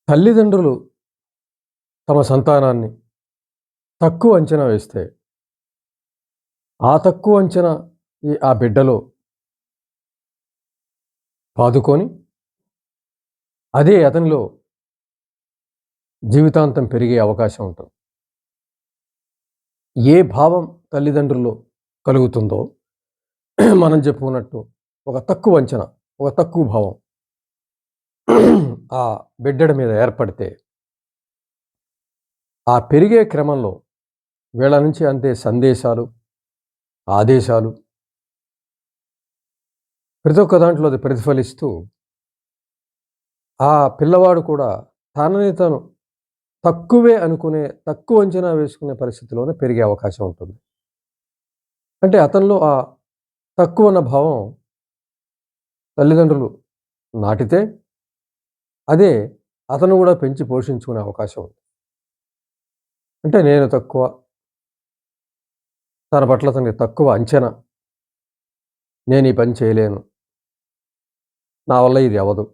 తల్లిదండ్రులు తమ సంతానాన్ని తక్కువ అంచనా వేస్తే, ఆ తక్కువ అంచనా ఆ బిడ్డలో పాదుకొని, అదే అతనిలో జీవితాంతం పెరిగే అవకాశం ఉంటుంది. ఏ భావం తల్లిదండ్రుల్లో కలుగుతుందో, మనం చెప్పుకున్నట్టు ఒక తక్కువ అంచనా, ఒక తక్కువ భావం ఆ బిడ్డడి మీద ఏర్పడితే, ఆ పెరిగే క్రమంలో వీళ్ళ నుంచి అందే సందేశాలు, ఆదేశాలు ప్రతి ఒక్క దాంట్లో అది ప్రతిఫలిస్తూ, ఆ పిల్లవాడు కూడా తనని తను తక్కువే అనుకునే, తక్కువ అంచనా వేసుకునే పరిస్థితిలోనే పెరిగే అవకాశం ఉంటుంది. అంటే అతనిలో ఆ తక్కువన్న భావం తల్లిదండ్రులు నాటితే, అదే అతను గూడా పెంచి పోషించుకునే అవకాశం ఉంది. అంటే నేను తక్కువ, తన పట్ల అతనికి తక్కువ అంచనా, నేను ఈ పని చేయలేను, నా వల్ల ఇది అవ్వదు,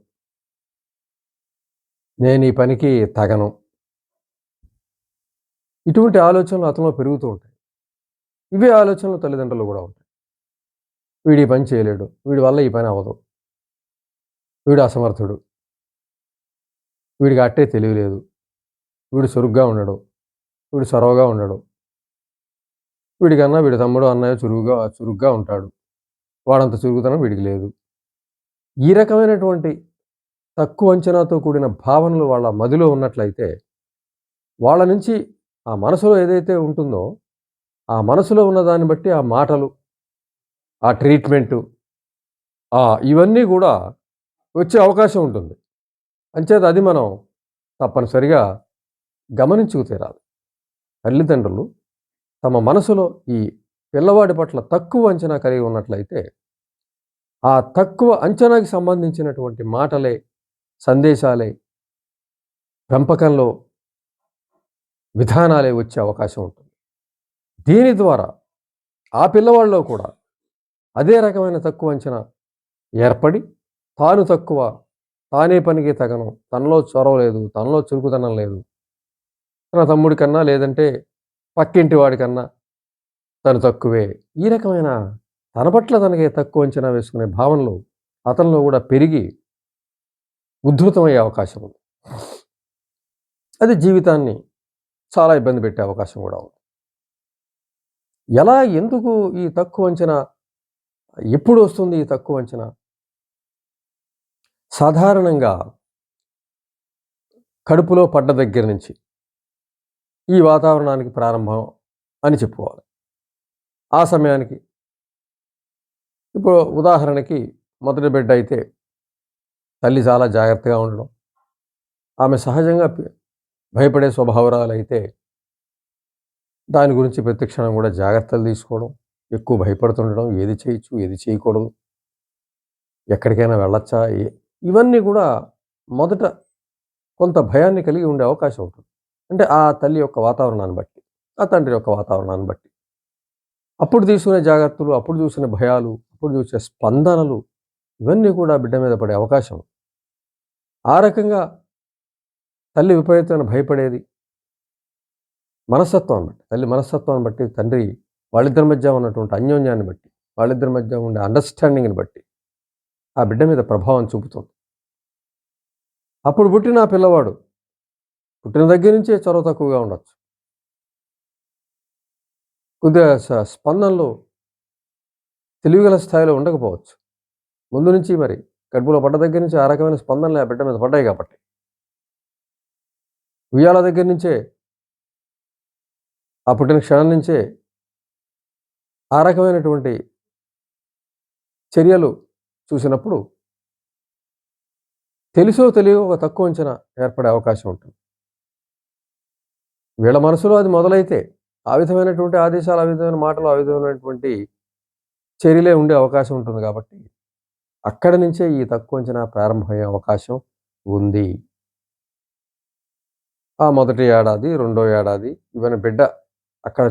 నేను ఈ పనికి తగను. ఇటువంటి ఆలోచనలు అతనిలో పెరుగుతూ ఉంటాయి. ఇవే ఆలోచనలు తల్లిదండ్రులు గూడా ఉంటాయి. వీడు ఈ పని చేయలేడు, వీడి వల్ల ఈ పని అవ్వదు, వీడు అసమర్థుడు, వీడికి అట్టే తెలివి లేదు, వీడు చురుగ్గా ఉండడు, వీడు చొరవగా ఉండడు, వీడికన్నా వీడి తమ్ముడు, అన్నయ్య చురుగ్గా ఉంటాడు, వాడంత చురుకుతనం వీడికి లేదు. ఈ రకమైనటువంటి తక్కువ అంచనాతో కూడిన భావనలు వాళ్ళ మదిలో ఉన్నట్లయితే, వాళ్ళ నుంచి ఆ మనసులో ఏదైతే ఉంటుందో, ఆ మనసులో ఉన్న దాన్ని బట్టి ఆ మాటలు, ఆ ట్రీట్‌మెంటు, ఇవన్నీ గూడా వచ్చే అవకాశం ఉంటుంది. అంచేత అది మనం తప్పనిసరిగా గమనించుకు తీరాలి. తల్లిదండ్రులు తమ మనసులో ఈ పిల్లవాడి పట్ల తక్కువ అంచనా కలిగి ఉన్నట్లయితే, ఆ తక్కువ అంచనాకి సంబంధించినటువంటి మాటలే, సందేశాలే, పెంపకంలో విధానాలే వచ్చే అవకాశం ఉంటుంది. దీని ద్వారా ఆ పిల్లవాడిలో కూడా అదే రకమైన తక్కువ అంచనా ఏర్పడి, తాను తక్కువ, తానే పనికి తగను, తనలో చొరవ లేదు, తనలో చురుకుదనం లేదు, తన తమ్ముడి కన్నా లేదంటే పక్కింటి వాడికన్నా తను తక్కువే, ఈ రకమైన తన పట్ల తనకే తక్కువ అంచనా వేసుకునే భావనలు అతనిలో కూడా పెరిగి ఉద్ధృతమయ్యే అవకాశం ఉంది. అది జీవితాన్ని చాలా ఇబ్బంది పెట్టే అవకాశం కూడా ఉంది. ఎందుకు ఈ తక్కువ అంచనా, ఎప్పుడు వస్తుంది ఈ తక్కువ అంచనా? సాధారణంగా కడుపులో పడ్డ దగ్గర నుంచి ఈ వాతావరణానికి ప్రారంభం అని చెప్పుకోవాలి. ఆ సమయానికి ఇప్పుడు ఉదాహరణకి మొదటి బిడ్డ అయితే తల్లి చాలా జాగ్రత్తగా ఉండడం, ఆమె సహజంగా భయపడే స్వభావరాలైతే దాని గురించి ప్రతి క్షణం కూడా జాగ్రత్తలు తీసుకోవడం, ఎక్కువ భయపడుతుండడం, ఏది చేయొచ్చు, ఏది చేయకూడదు, ఎక్కడికైనా వెళ్ళొచ్చా, ఇవన్నీ కూడా మొదట కొంత భయాన్ని కలిగి ఉండే అవకాశం ఉంటుంది. అంటే ఆ తల్లి యొక్క వాతావరణాన్ని బట్టి, ఆ తండ్రి యొక్క వాతావరణాన్ని బట్టి. అప్పుడు తీసుకునే జాగ్రత్తలు, అప్పుడు చూసిన భయాలు, అప్పుడు చూసే స్పందనలు, ఇవన్నీ కూడా బిడ్డ మీద పడే అవకాశం. ఆ రకంగా తల్లి విపరీతమైన భయపడేది మనస్తత్వాన్ని బట్టి, తల్లి మనస్తత్వాన్ని బట్టి, తండ్రి వాళ్ళిద్దరి మధ్య ఉన్నటువంటి అన్యోన్యాన్ని బట్టి, వాళ్ళిద్దరి మధ్య ఉండే అండర్‌స్టాండింగ్‌ని బట్టి ఆ బిడ్డ మీద ప్రభావం చూపుతుంది. అప్పుడు పుట్టిన ఆ పిల్లవాడు పుట్టిన దగ్గర నుంచే చొరవ తక్కువగా ఉండొచ్చు. కొద్దిగా స్పందనలు తెలివిగల స్థాయిలో ఉండకపోవచ్చు. ముందు నుంచి మరి కడుపులో పడ్డ దగ్గర నుంచి ఆ రకమైన స్పందనలు ఆ బిడ్డ మీద పడ్డాయి కాబట్టి. ఉయ్యాల దగ్గర నుంచే, ఆ పుట్టిన క్షణం నుంచే ఆ రకమైనటువంటి చర్యలు చూసినప్పుడు తెలుసో తెలియకో ఒక తక్కువ అంచనా ఏర్పడే అవకాశం ఉంటుంది. వీళ్ళ మనసులో అది మొదలైతే ఆ విధమైనటువంటి ఆదేశాలు, ఆ విధమైన మాటలు, ఆ విధమైనటువంటి చర్యలే ఉండే అవకాశం ఉంటుంది కాబట్టి, అక్కడి నుంచే ఈ తక్కువ అంచనా ప్రారంభమయ్యే అవకాశం ఉంది. ఆ మొదటి ఏడాది, రెండో ఏడాది ఇవన్నీ బిడ్డ అక్కడ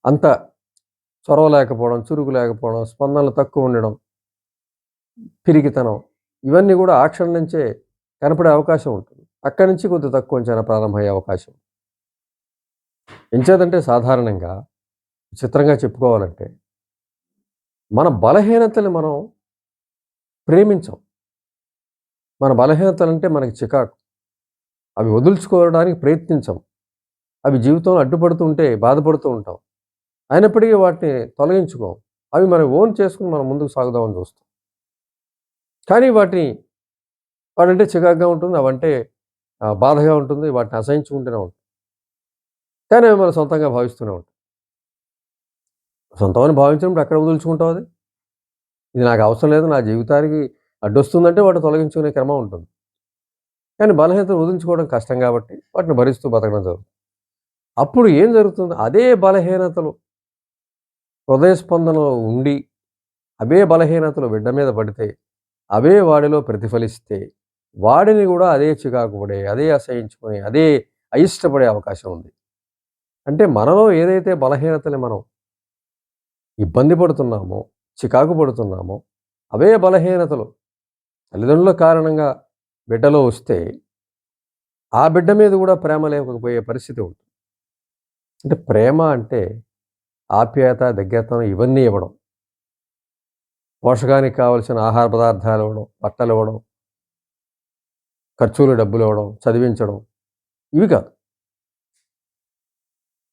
అంత చొరవ లేకపోవడం, చురుకు లేకపోవడం, స్పందనలు తక్కువ ఉండడం, పిరికితనం, ఇవన్నీ కూడా ఆ క్షణం నుంచే కనపడే అవకాశం ఉంటుంది. అక్కడి నుంచి కొద్ది తక్కువ అంచనా ప్రారంభమయ్యే అవకాశం. ఎంచేతంటే సాధారణంగా చిత్రంగా చెప్పుకోవాలంటే, మన బలహీనతని మనం ప్రేమించం. మన బలహీనతలంటే మనకి చికాకు. అవి వదులుచుకోవడానికి ప్రయత్నించం. అవి జీవితంలో అడ్డుపడుతుంటే బాధపడుతూ ఉంటాం. అయినప్పటికీ వాటిని తొలగించుకోం. అవి మనం ఓన్ చేసుకొని మనం ముందుకు సాగుదామని చూస్తాం. కానీ వాటంటే చికాకుగా ఉంటుంది. అవంటే బాధగా ఉంటుంది. వాటిని అసహించుకుంటూనే ఉంటాం. కానీ అవి మనం సొంతంగా భావిస్తూనే ఉంటాం. సొంతమని భావించినప్పుడు ఎక్కడ వదులుచుకుంటాం అది? ఇది నాకు అవసరం లేదు. నా జీవితానికి అడ్డొస్తుందంటే వాటిని తొలగించుకునే క్రమం ఉంటుంది. కానీ బలహీనతను వదిలించుకోవడం కష్టం కాబట్టి వాటిని భరిస్తూ బతకడం జరుగుతుంది. అప్పుడు ఏం జరుగుతుంది? అదే బలహీనతలు హృదయ స్పందనలో ఉండి, అవే బలహీనతలు బిడ్డ మీద పడితే, అవే వాడిలో ప్రతిఫలిస్తే, వాడిని గూడా అదే చికాకు పడే, అదే అసహించుకునే, అదే అయిష్టపడే అవకాశం ఉంది. అంటే మనలో ఏదైతే బలహీనతని మనం ఇబ్బంది పడుతున్నామో, చికాకు పడుతున్నామో, అవే బలహీనతలు తల్లిదండ్రుల కారణంగా బిడ్డలో వస్తే, ఆ బిడ్డ మీద గూడా ప్రేమ లేకపోయే పరిస్థితి ఉంటుంది. అంటే ప్రేమ అంటే ఆప్యాయత, దగ్గరతనం ఇవన్నీ ఇవ్వడం. పోషకానికి కావాల్సిన ఆహార పదార్థాలు ఇవ్వడం, బట్టలు ఇవ్వడం, ఖర్చులు డబ్బులు ఇవ్వడం, చదివించడం ఇవి కాదు.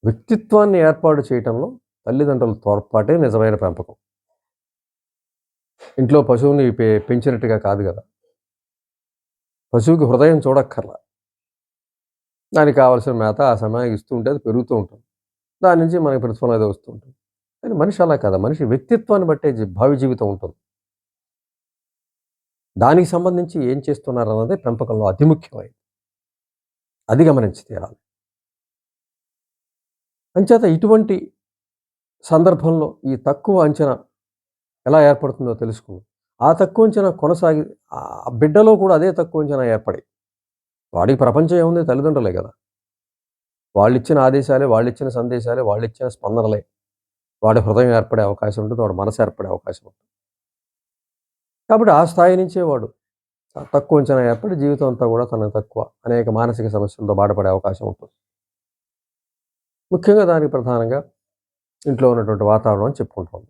వ్యక్తిత్వాన్ని ఏర్పాటు చేయటంలో తల్లిదండ్రుల తోడ్పాటే నిజమైన పెంపకం. ఇంట్లో పశువుని పెంచినట్టుగా కాదు గదా! పశువుకి హృదయం చూడక్కర్లా. దానికి కావాల్సిన మేత ఆ సమయానికి ఇస్తూ ఉంటే అది పెరుగుతూ ఉంటుంది. దాని నుంచి మనకి ప్రతిఫలం ఏదో వస్తూ ఉంటుంది. కానీ మనిషి అలా కాదు. మనిషి వ్యక్తిత్వాన్ని బట్టే భావి జీవితం ఉంటుంది. దానికి సంబంధించి ఏం చేస్తున్నారన్నదే పెంపకంలో అతి ముఖ్యమైనది. అది గమనించి తీరాలి. అంచేత ఇటువంటి సందర్భంలో ఈ తక్కువ అంచనా ఎలా ఏర్పడుతుందో తెలుసుకుందాం. ఆ తక్కువ అంచనా కొనసాగి బిడ్డలో కూడా అదే తక్కువ అంచనా ఏర్పడి, వాడికి ప్రపంచం ఏముంది? తల్లిదండ్రులే గదా! వాళ్ళిచ్చిన ఆదేశాలే, వాళ్ళిచ్చిన సందేశాలే, వాళ్ళిచ్చిన స్పందనలే వాడి హృదయం ఏర్పడే అవకాశం ఉంటుంది. వాడి మనసు ఏర్పడే అవకాశం ఉంటుంది. కాబట్టి ఆ స్థాయి నుంచే వాడు తక్కువ అంచనా ఏర్పడి జీవితం అంతా కూడా తనకు తక్కువ అనేక మానసిక సమస్యలతో బాధపడే అవకాశం ఉంటుంది. ముఖ్యంగా దానికి ప్రధానంగా ఇంట్లో ఉన్నటువంటి వాతావరణం అని చెప్పుకుంటాం.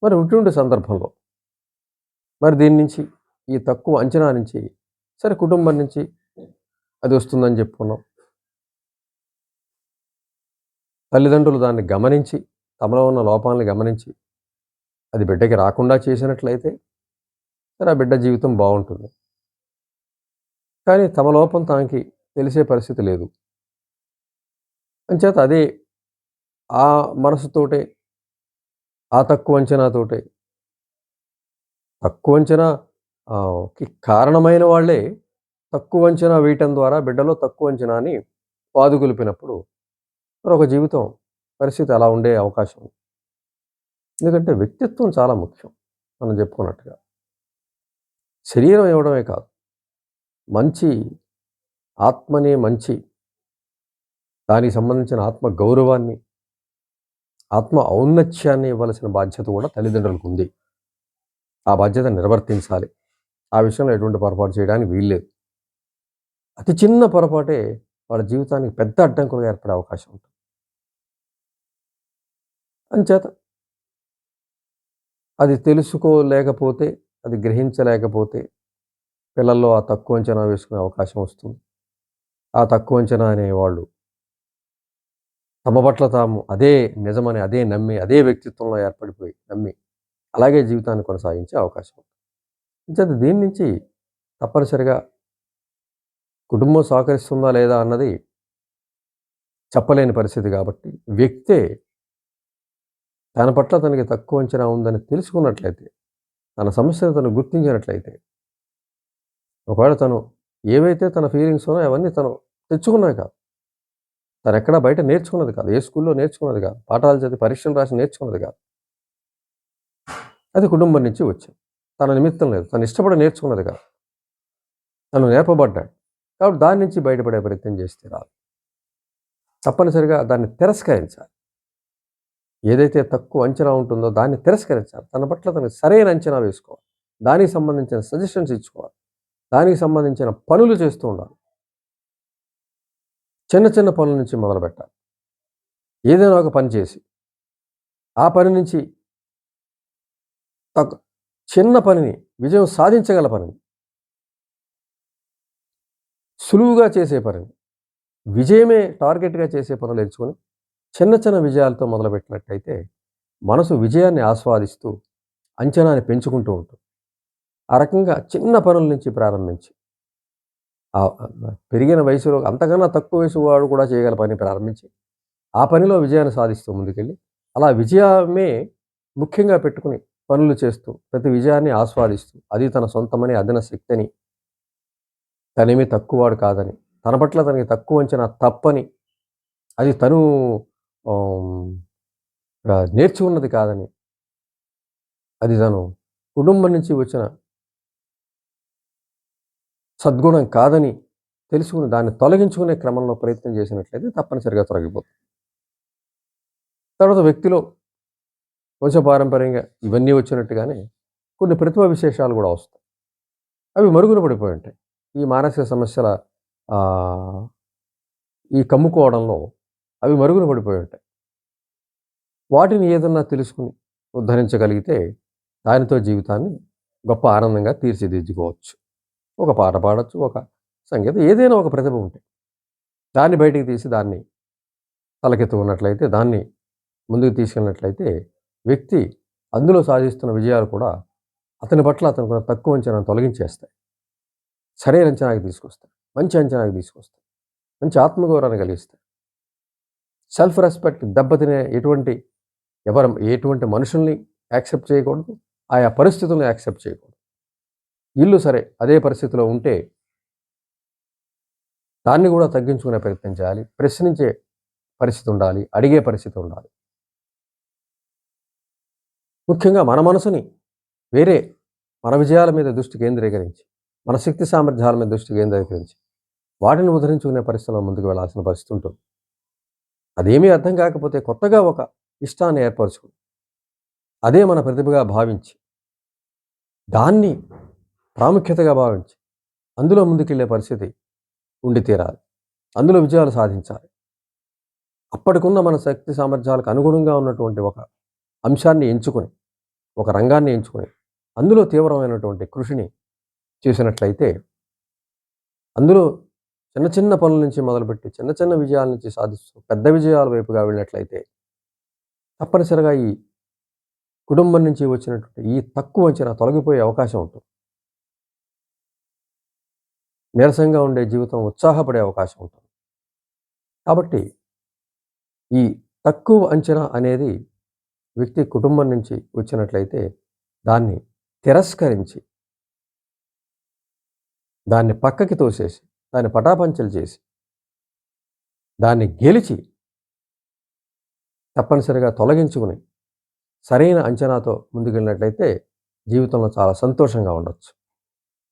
మరి ఇటువంటి సందర్భంలో మరి దీని నుంచి ఈ తక్కువ అంచనా నుంచి సరే కుటుంబం నుంచి అది వస్తుందని చెప్పుకున్నాం. తల్లిదండ్రులు దాన్ని గమనించి తమలో ఉన్న లోపాలను గమనించి అది బిడ్డకి రాకుండా చేసినట్లయితే సరే ఆ బిడ్డ జీవితం బాగుంటుంది. కానీ తమ లోపం తనకి తెలిసే పరిస్థితి లేదు. అంచేత అదే ఆ మనసుతోటే ఆ తక్కువ అంచనాతోటే తక్కువ అంచనా కి కారణమైన వాళ్ళే తక్కువ అంచనా వేయటం ద్వారా బిడ్డలో తక్కువ అంచనాని పాదుకొలిపినప్పుడు మరొక జీవితం పరిస్థితి అలా ఉండే అవకాశం ఉంది. ఎందుకంటే వ్యక్తిత్వం చాలా ముఖ్యం. మనం చెప్పుకున్నట్టుగా. శరీరం ఇవ్వడమే కాదు. మంచి మంచి దానికి సంబంధించిన ఆత్మ గౌరవాన్ని, ఆత్మ ఔన్నత్యాన్ని ఇవ్వాల్సిన బాధ్యత కూడా తల్లిదండ్రులకు ఉంది. ఆ బాధ్యత నిర్వర్తించాలి. ఆ విషయంలో ఎటువంటి పొరపాటు చేయడానికి వీల్లేదు. అతి చిన్న పొరపాటే వాళ్ళ జీవితానికి పెద్ద అడ్డంకులుగా ఏర్పడే అవకాశం ఉంటుంది. అంచేత అది తెలుసుకోలేకపోతే, అది గ్రహించలేకపోతే పిల్లల్లో ఆ తక్కువ అంచనా వేసుకునే అవకాశం వస్తుంది. ఆ తక్కువ అంచనా అనేవాళ్ళు తమ పట్ల తాము అదే నిజమని అదే నమ్మి, అదే వ్యక్తిత్వంలో ఏర్పడిపోయి నమ్మి, అలాగే జీవితాన్ని కొనసాగించే అవకాశం ఉంది. అంచేత దీని నుంచి తప్పనిసరిగా కుటుంబం సహకరిస్తుందా లేదా అన్నది చెప్పలేని పరిస్థితి కాబట్టి, వ్యక్తే తన పట్ల తనకి తక్కువ అంచనా ఉందని తెలుసుకున్నట్లయితే, తన సమస్యను తను గుర్తించినట్లయితే, ఒకవేళ తను ఏవైతే తన ఫీలింగ్స్ ఉన్నాయో అవన్నీ తను తెచ్చుకున్నవి కాదు. తనెక్కడా బయట నేర్చుకున్నది కాదు. ఏ స్కూల్‌లో నేర్చుకున్నది కాదు. పాఠాలు చదివి పరీక్షలు రాసి నేర్చుకున్నది కాదు. అది కుటుంబం నుంచి వచ్చింది. తన నిమిత్తం లేదు. తను ఇష్టపడి నేర్చుకున్నది కాదు. తను నేర్పబడ్డాడు. కాబట్టి దాని నుంచి బయటపడే ప్రయత్నం చేస్తే రాదు. తప్పనిసరిగా దాన్ని తిరస్కరించాలి. ఏదైతే తక్కువ అంచనా ఉంటుందో దాన్ని తిరస్కరించాలి. తన పట్ల తనకి సరైన అంచనా వేసుకోవాలి. దానికి సంబంధించిన సజెషన్స్ ఇచ్చుకోవాలి. దానికి సంబంధించిన పనులు చేస్తూ ఉండాలి. చిన్న చిన్న పనుల నుంచి మొదలుపెట్టాలి. ఏదైనా ఒక పని చేసి, ఆ పని నుంచి తక్ చిన్న పనిని, విజయం సాధించగల పనిని, సులువుగా చేసే పనిని, విజయమే టార్గెట్‌గా చేసే పనులు ఎంచుకొని, చిన్న చిన్న విజయాలతో మొదలుపెట్టినట్టయితే, మనసు విజయాన్ని ఆస్వాదిస్తూ, అంచనాని పెంచుకుంటూ ఉంటుంది. ఆ రకంగా చిన్న పనుల నుంచి ప్రారంభించి, పెరిగిన వయసులో అంతకన్నా తక్కువ వయసు వాడు కూడా చేయగల పని ప్రారంభించి, ఆ పనిలో విజయాన్ని సాధిస్తూ ముందుకెళ్ళి, అలా విజయమే ముఖ్యంగా పెట్టుకుని పనులు చేస్తూ, ప్రతి విజయాన్ని ఆస్వాదిస్తూ, అది తన సొంతమని, అదన శక్తని, తనేమీ తక్కువవాడు కాదని, తన పట్ల తనకి తక్కువ అంచనా తప్పని, అది తను ఆహ్, నేర్చుకున్నది కాదని, అది తను కుటుంబం నుంచి వచ్చిన సద్గుణం కాదని తెలుసుకుని దాన్ని తొలగించుకునే క్రమంలో ప్రయత్నం చేసినట్లయితే తప్పనిసరిగా తొలగిపోతుంది. తర్వాత వ్యక్తిలో వంశపారంపర్యంగా ఇవన్నీ వచ్చినట్టుగానే కొన్ని ప్రతిభా విశేషాలు కూడా వస్తాయి. అవి మరుగున పడిపోయి ఉంటాయి. ఈ మానసిక సమస్యల ఆహ్, ఈ కమ్ముకోవడంలో అవి మరుగున పడిపోయి ఉంటాయి. వాటిని ఏదన్నా తెలుసుకొని ఉద్ధరించగలిగితే దానితో జీవితాన్ని గొప్ప ఆనందంగా తీర్చిదిద్దుకోవచ్చు. ఒక పాట పాడొచ్చు, ఒక సంగీతం ఏదైనా ఒక ప్రతిభ ఉంటే దాన్ని బయటికి తీసి దాన్ని తలకెత్తుకున్నట్లయితే, దాన్ని ముందుకు తీసుకెళ్ళినట్లయితే వ్యక్తి అందులో సాధిస్తున్న విజయాలు కూడా అతని పట్ల అతనుకున్న తక్కువ అంచనాను తొలగించేస్తాయి. సరైన అంచనాకి తీసుకొస్తాయి. మంచి అంచనాకి తీసుకొస్తాయి. మంచి ఆత్మగౌరవాన్ని కలిగిస్తాయి. సెల్ఫ్ రెస్పెక్ట్ దెబ్బతినే ఎటువంటి మనుషుల్ని యాక్సెప్ట్ చేయకూడదు. ఆయా పరిస్థితులను యాక్సెప్ట్ చేయకూడదు. ఈళ్ళు సరే అదే పరిస్థితిలో ఉంటే దాన్ని కూడా తగ్గించుకునే ప్రయత్నం చేయాలి. ప్రశ్నించే పరిస్థితి ఉండాలి. అడిగే పరిస్థితి ఉండాలి. ముఖ్యంగా మన మనసుని వేరే మన విజయాల మీద దృష్టి కేంద్రీకరించి, మన శక్తి సామర్థ్యాల మీద దృష్టి కేంద్రీకరించి, వాటిని ఉద్ధరించుకునే పరిస్థితిలో ముందుకు వెళ్ళాల్సిన పరిస్థితి ఉంటుంది. అదేమీ అర్థం కాకపోతే కొత్తగా ఒక ఇష్టాన్ని ఏర్పరచుకుని, అదే మన ప్రతిభగా భావించి, దాన్ని ప్రాముఖ్యతగా భావించి, అందులో ముందుకెళ్ళే పరిస్థితి ఉండి తీరాలి. అందులో విజయాలు సాధించాలి. అప్పటికున్న మన శక్తి సామర్థ్యాలకు అనుగుణంగా ఉన్నటువంటి ఒక అంశాన్ని ఎంచుకొని, ఒక రంగాన్ని ఎంచుకొని, అందులో తీవ్రమైనటువంటి కృషిని చేసినట్లయితే, అందులో చిన్న చిన్న పనుల నుంచి మొదలుపెట్టి, చిన్న చిన్న విజయాల నుంచి సాధిస్తూ, పెద్ద విజయాల వైపుగా వెళ్ళినట్లయితే, తప్పనిసరిగా ఈ కుటుంబం నుంచి వచ్చినటువంటి ఈ తక్కువ అంచనా తొలగిపోయే అవకాశం ఉంటుంది. నీరసంగా ఉండే జీవితం ఉత్సాహపడే అవకాశం ఉంటుంది. కాబట్టి ఈ తక్కువ అంచనా అనేది వ్యక్తి కుటుంబం నుంచి వచ్చినట్లయితే దాన్ని తిరస్కరించి, దాన్ని పక్కకి తోసేసి, దాన్ని పటాపంచలు చేసి, దాన్ని గెలిచి తప్పనిసరిగా తొలగించుకుని, సరైన అంచనాతో ముందుకెళ్ళినట్లయితే జీవితంలో చాలా సంతోషంగా ఉండొచ్చు.